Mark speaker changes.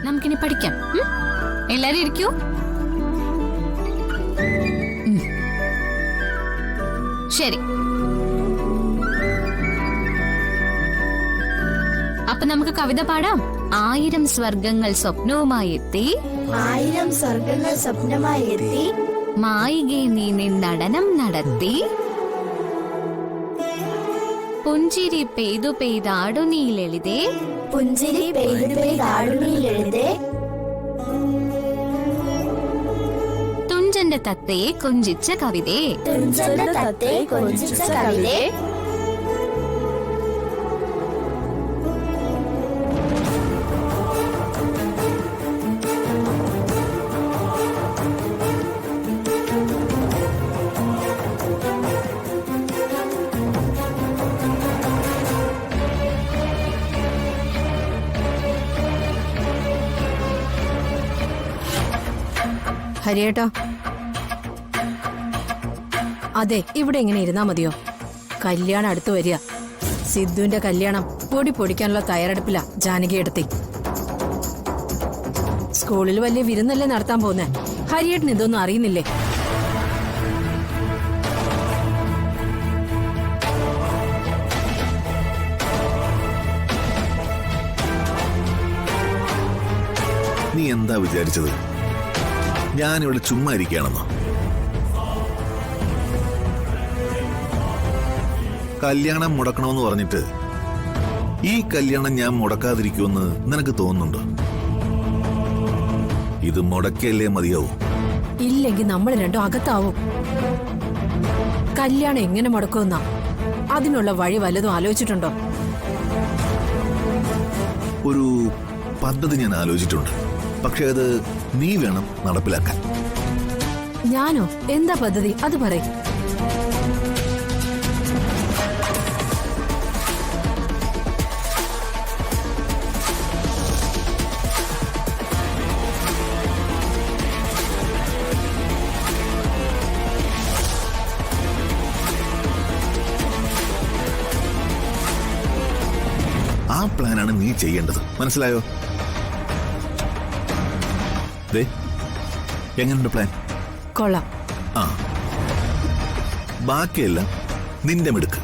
Speaker 1: നമുക്കിനി പഠിക്കാം. എല്ലാരും ഇരിക്കൂ. ശരി, അപ്പൊ നമുക്ക് കവിത പാടാം. 1000 സ്വർഗങ്ങൾ സ്വപ്നവുമായി എത്തി,
Speaker 2: 1000 സ്വർഗങ്ങൾ സ്വപ്നമായി എത്തി,
Speaker 1: മായികെ നീ നിന്നടനം നടത്തി, പുഞ്ചിരി പെയ്തു പെയ്താടു നീ ലളിതേ,
Speaker 2: പുഞ്ചിരി പെയ്തു പെയ്താടു നീ ലളിതേ,
Speaker 1: തുഞ്ചന്റെ തത്തയെ കൊഞ്ചിച്ച കവിതേ,
Speaker 2: തുഞ്ചന്റെ തത്തയെ കൊഞ്ചിച്ച കവിതേ.
Speaker 3: ഹരിയേട്ടാ, അതെ, ഇവിടെ ഇങ്ങനെ ഇരുന്നാ മതിയോ? കല്യാണം അടുത്ത് വരിക. സിദ്ധുവിന്റെ കല്യാണം പൊടിക്കാനുള്ള തയ്യാറെടുപ്പില്ല ജാനകി എടുത്തി. സ്കൂളിൽ വലിയ വിരുന്നല്ലേ നടത്താൻ പോകുന്നേ. ഹരിയേട്ടന് ഇതൊന്നും അറിയുന്നില്ലേ?
Speaker 4: നീ എന്താ വിചാരിച്ചത്? ഞാനിവിടെ ചുമ്മാ ഇരിക്കുകയാണെന്നോ? കല്യാണം മുടക്കണമെന്ന് പറഞ്ഞിട്ട് ഈ കല്യാണം ഞാൻ മുടക്കാതിരിക്കുമെന്ന് നിനക്ക് തോന്നുന്നുണ്ടോ? ഇത് മുടക്കിയല്ലേ മതിയാവും.
Speaker 3: ഇല്ലെങ്കിൽ നമ്മൾ രണ്ടും അകത്താവും. കല്യാണം എങ്ങനെ മുടക്കുമെന്നാ? അതിനുള്ള വഴി വല്ലതും ആലോചിച്ചിട്ടുണ്ടോ?
Speaker 4: ഒരു പദ്ധതി ഞാൻ ആലോചിച്ചിട്ടുണ്ട്. പക്ഷെ അത് നീ വേണം നടപ്പിലാക്കാൻ.
Speaker 3: ഞാനോ? എന്താ പദ്ധതി? അത് പറയും.
Speaker 4: ആ പ്ലാനാണ് നീ ചെയ്യേണ്ടത്. മനസ്സിലായോ? എങ്ങനെയുണ്ട് പ്ലാൻ?
Speaker 3: കൊള്ളാം.
Speaker 4: ആ, ബാക്കിയെല്ലാം നിന്റെ മിടുക്ക്.